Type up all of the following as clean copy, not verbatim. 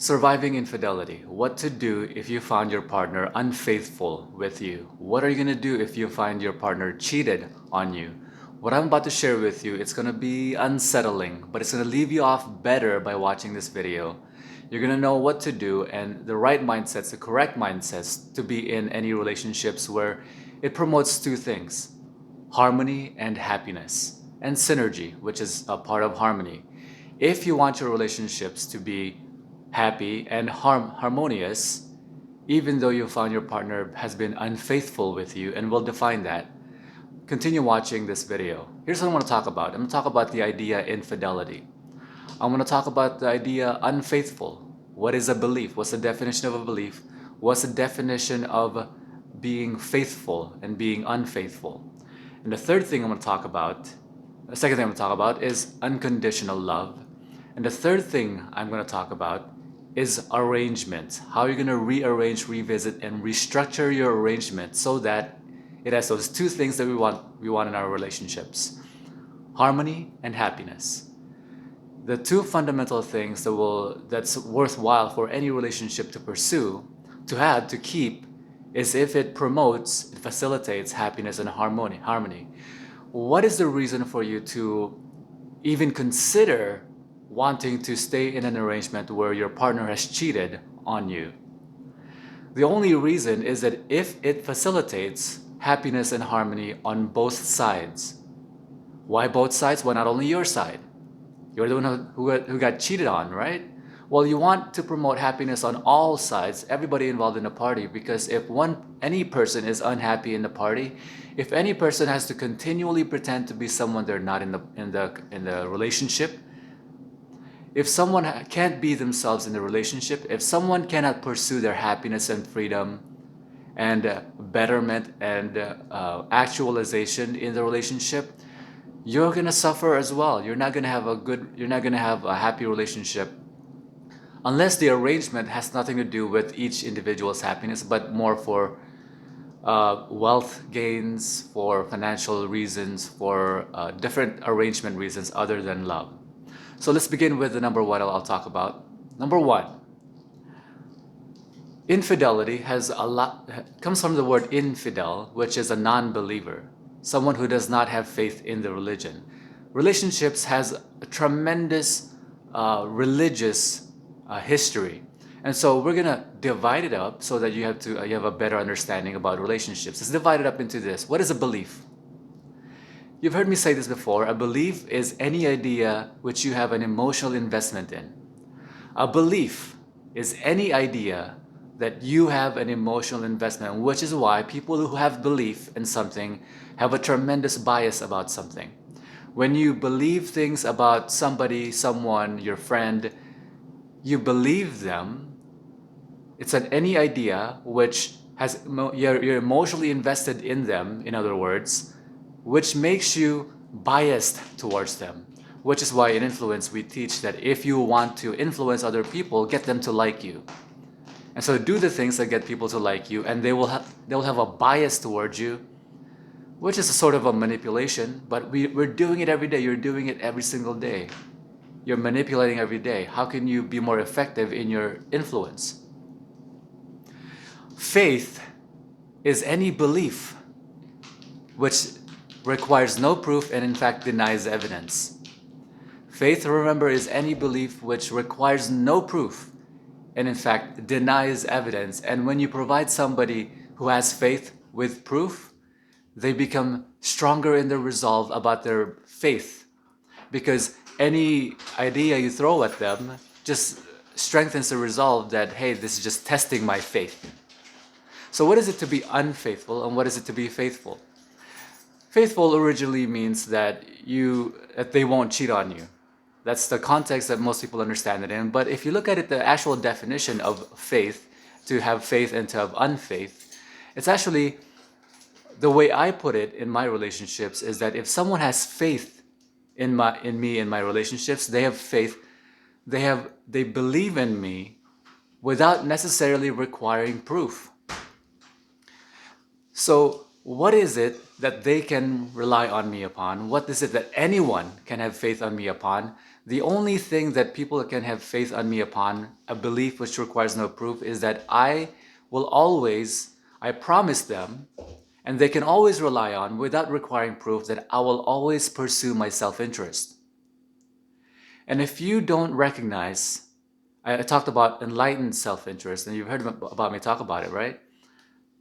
Surviving infidelity. What to do if you found your partner unfaithful with you? What are you going to do if you find your partner cheated on you? What I'm about to share with you, it's going to be unsettling, but it's going to leave you off better by watching this video. You're going to know what to do and the right mindsets, the correct mindsets to be in any relationships where it promotes two things: harmony and happiness, and synergy, which is a part of harmony. If you want your relationships to be happy and harmonious, even though you found your partner has been unfaithful with you, and we'll define that, continue watching this video. Here's what I want to talk about. I'm going to talk about the idea infidelity. I'm going to talk about the idea unfaithful. What is a belief? What's the definition of a belief? What's the definition of being faithful and being unfaithful? And the third thing I'm going to talk about, the second thing I'm going to talk about is unconditional love. And the third thing I'm going to talk about is arrangement. How you're going to rearrange, revisit, and restructure your arrangement so that it has those two things that we want in our relationships: harmony and happiness. The two fundamental things that's worthwhile for any relationship to pursue, to have, to keep, is if it promotes, it facilitates happiness and harmony. What is the reason for you to even consider wanting to stay in an arrangement where your partner has cheated on you? The only reason is that if it facilitates happiness and harmony on both sides. Why both sides? Why not only your side? You're the one who got cheated on, right? Well, you want to promote happiness on all sides, everybody involved in the party, because if any person is unhappy in the party, if any person has to continually pretend to be someone they're not in the relationship, if someone can't be themselves in the relationship, if someone cannot pursue their happiness and freedom and betterment and actualization in the relationship, you're gonna suffer as well. You're not gonna have a happy relationship unless the arrangement has nothing to do with each individual's happiness, but more for wealth gains, for financial reasons, for different arrangement reasons other than love. So let's begin with the number one I'll talk about. Number one, infidelity comes from the word infidel, which is a non-believer, someone who does not have faith in the religion. Relationships has a tremendous religious history, and so we're gonna divide it up so that you have a better understanding about relationships. Let's divide it up into this. What is a belief? You've heard me say this before. A belief is any idea which you have an emotional investment in. A belief is any idea that you have an emotional investment in, which is why people who have belief in something have a tremendous bias about something. When you believe things about somebody, someone, your friend, you believe them. It's any idea which you're emotionally invested in them, in other words, which makes you biased towards them. Which is why in influence we teach that if you want to influence other people, get them to like you. And so do the things that get people to like you, and they will have a bias towards you, which is a sort of a manipulation, but we're doing it every day. You're doing it every single day. You're manipulating every day. How can you be more effective in your influence? Faith is any belief which requires no proof and in fact denies evidence. Faith, remember, is any belief which requires no proof and in fact denies evidence. And when you provide somebody who has faith with proof, they become stronger in their resolve about their faith, because any idea you throw at them just strengthens the resolve that, hey, this is just testing my faith. So what is it to be unfaithful and what is it to be faithful? Faithful originally means that they won't cheat on you. That's the context that most people understand it in. But if you look at it, the actual definition of faith, to have faith and to have unfaith, it's actually, the way I put it in my relationships is that if someone has faith in me in my relationships, they have faith, they believe in me without necessarily requiring proof. So what is it that they can rely on me upon? What is it that anyone can have faith on me upon The only thing that people can have faith on me upon, a belief which requires no proof, is that I promise them, and they can always rely on, without requiring proof, that I will always pursue my self-interest. And if you don't recognize, I talked about enlightened self-interest, and you've heard about me talk about it, right?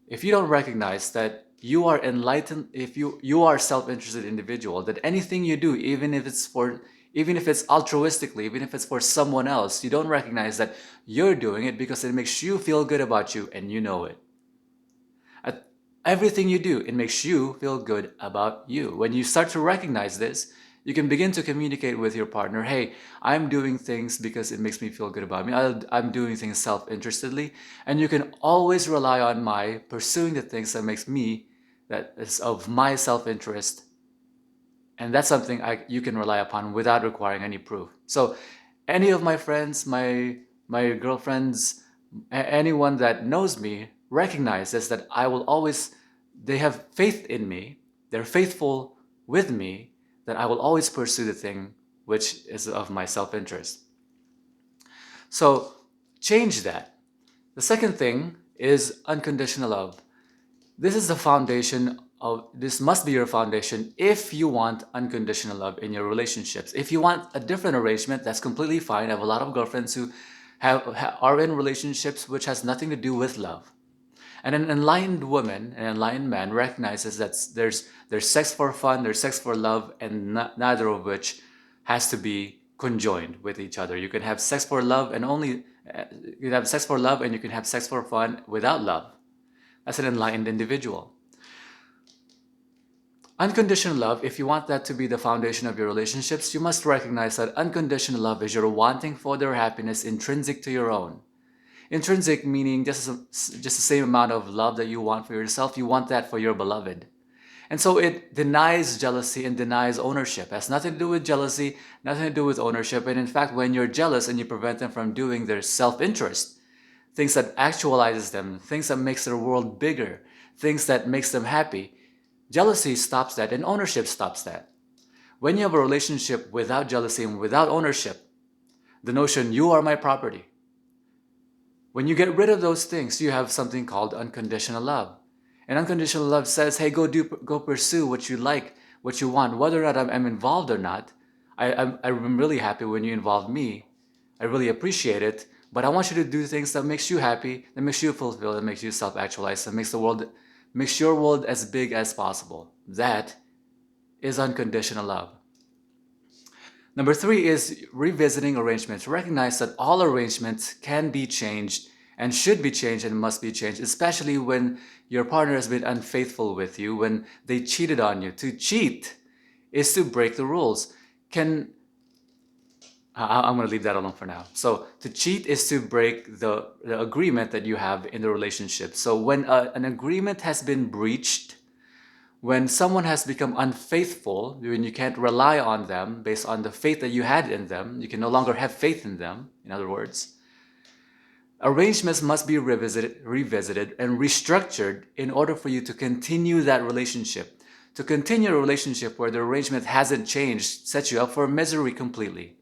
If you don't recognize that you are enlightened, if you are a self-interested individual, that anything you do, even if it's altruistically, even if it's for someone else, you don't recognize that you're doing it because it makes you feel good about you and you know it. At everything you do, it makes you feel good about you. When you start to recognize this, you can begin to communicate with your partner, hey, I'm doing things because it makes me feel good about me. I'm doing things self-interestedly. And you can always rely on my pursuing the things that is of my self-interest. And that's something you can rely upon without requiring any proof. So any of my friends, my girlfriends, anyone that knows me recognizes that they have faith in me, they're faithful with me, that I will always pursue the thing which is of my self-interest. So change that. The second thing is unconditional love. This must be your foundation if you want unconditional love in your relationships. If you want a different arrangement, that's completely fine. I have a lot of girlfriends who are in relationships which has nothing to do with love. And an enlightened woman, an enlightened man recognizes that there's sex for fun, there's sex for love, and neither of which has to be conjoined with each other. You can have sex for love and you can have sex for love, and you can have sex for fun without love. That's an enlightened individual. Unconditional love, if you want that to be the foundation of your relationships, you must recognize that unconditional love is your wanting for their happiness intrinsic to your own. Intrinsic meaning just the same amount of love that you want for yourself, you want that for your beloved. And so it denies jealousy and denies ownership. It has nothing to do with jealousy, nothing to do with ownership. And in fact, when you're jealous and you prevent them from doing their self-interest, things that actualizes them, things that makes their world bigger, things that makes them happy, jealousy stops that and ownership stops that. When you have a relationship without jealousy and without ownership, the notion, you are my property. When you get rid of those things, you have something called unconditional love. And unconditional love says, hey, go pursue what you like, what you want, whether or not I'm involved or not. I'm really happy when you involve me. I really appreciate it. But I want you to do things that makes you happy, that makes you fulfilled, that makes you self-actualized, that makes your world as big as possible. That is unconditional love. Number 3 is revisiting arrangements. Recognize that all arrangements can be changed and should be changed and must be changed, especially when your partner has been unfaithful with you, when they cheated on you. To cheat is to break the rules. I'm going to leave that alone for now. So to cheat is to break the agreement that you have in the relationship. So when an agreement has been breached, when someone has become unfaithful, when you can't rely on them based on the faith that you had in them, you can no longer have faith in them, in other words, arrangements must be revisited and restructured in order for you to continue that relationship. To continue a relationship where the arrangement hasn't changed sets you up for misery completely.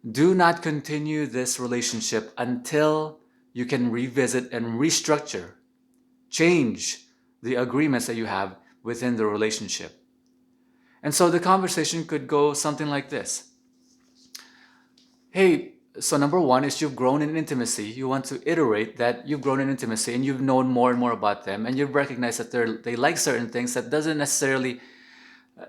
Do not continue this relationship until you can revisit and restructure, change the agreements that you have within the relationship. And so the conversation could go something like this. Hey, so number 1 is you've grown in intimacy. You want to iterate that you've grown in intimacy and you've known more and more about them, and you've recognized that they like certain things that doesn't necessarily,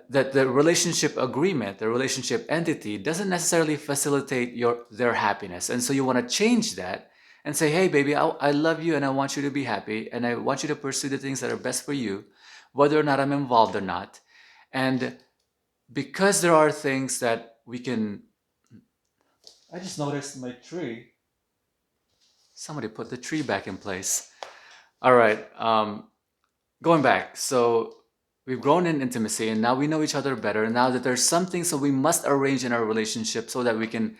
that the relationship agreement, the relationship entity doesn't necessarily facilitate their happiness. And so you want to change that and say, hey baby, I love you and I want you to be happy and I want you to pursue the things that are best for you, whether or not I'm involved or not. And because there are things that we can... I just noticed my tree. Somebody put the tree back in place. All right, going back. So we've grown in intimacy and now we know each other better. Now that there's some things that we must arrange in our relationship so that we can,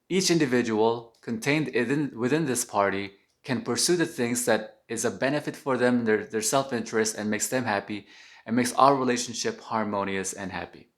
each individual contained within this party can pursue the things that is a benefit for them, their self-interest, and makes them happy and makes our relationship harmonious and happy.